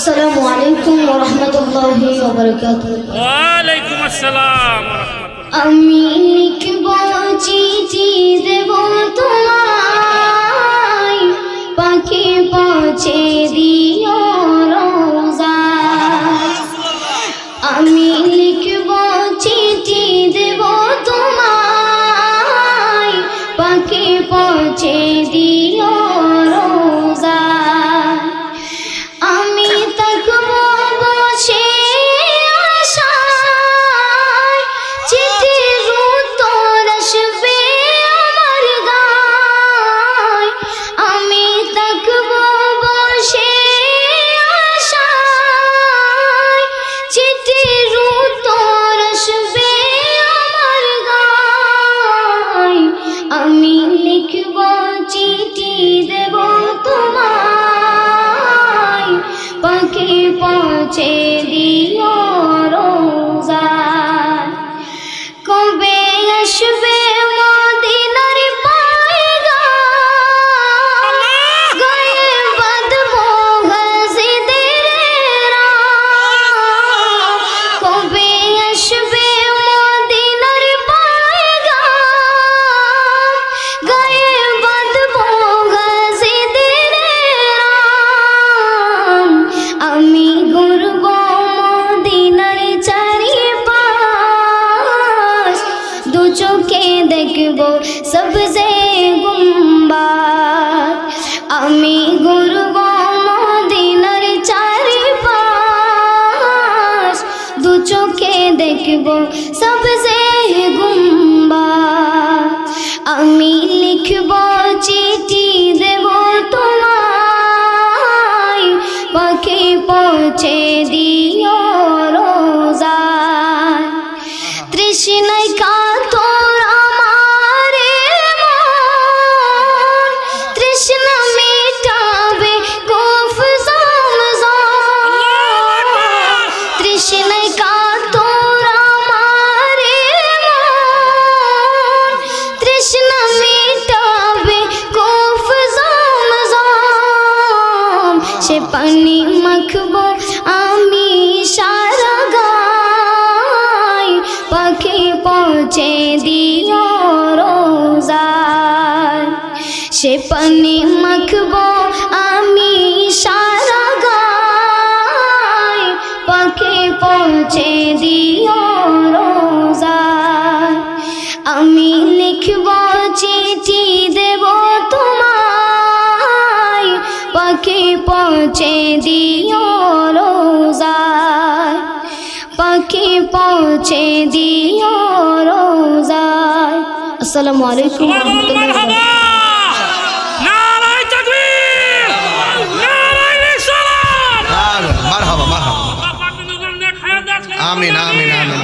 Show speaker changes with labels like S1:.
S1: আসসালামু আলাইকুম ওয়া রাহমাতুল্লাহি ওয়া বারাকাতুহু।
S2: ওয়া আলাইকুম আসসালাম ওয়া রাহমাতুল্লাহ।
S1: আমি লিখব চিঠি দেব তোমায়, পাখি পৌঁছে দিও রোজায়। আমি লিখব চিঠি দেব তোমায়, পাখি পৌঁছে দিও রোজায়। আমি থাকব বসে আশায়, চিঠির উত্তর আসবে আমার গায়। আমি থাকব বসে আশায়, চিঠির উত্তর আসবে আমার গায়। আমি লিখব চিঠি দেব তোমায়, পাখি পৌঁছে দিও রোজায়। কবে আসবে মদিনার পয়গাম, গায়ে বাঁধবো গাজীদের রাম। কবে আসবে মদিনার পয়গাম, গায়ে বাঁধবো গাজীদের রাম। আমি ঘুরব মদিনার চারিপাশ, দু চোখে দেখব সবজে গুম্বাদ। আমি ঘুরব মদিনার চারিপাশ, দু চোখে দেখব সবজে গুম্বাদ। আমি লিখব চিঠি দেব তোমায়, পাখি পৌঁছে দিও রোজায়। তৃষ্ণায় কাতর আমার মন, তৃষ্ণা মেটাবে কূফ জমজম। তৃষ্ণায় কাতর আমার মন, তৃষ্ণা মেটাবে কূফ জমজম। সে পানি মাখবো আমি সারা গায়, পাখি পৌঁছে দিও রোজায়। সে পানি মাখবো আমি সারা গায়, পাখি পৌঁছে দিও রোজায়। আমি লিখব চিঠি দেব তোমায়, পাখি পৌঁছে দিও রোজায়। পাখি পৌঁছে দিও রোজায়। আসসালামু আলাইকুম ওয়া রাহমাতুল্লাহি ওয়া বারাকাতুহু।
S2: নারায়ে তাকবীর, নারায়ে রিসালাত।
S3: মারহাবা মারহাবা।
S2: আল্লাহ পাক নজর নেক হায়াত দান।
S3: আমিন আমিন আমিন।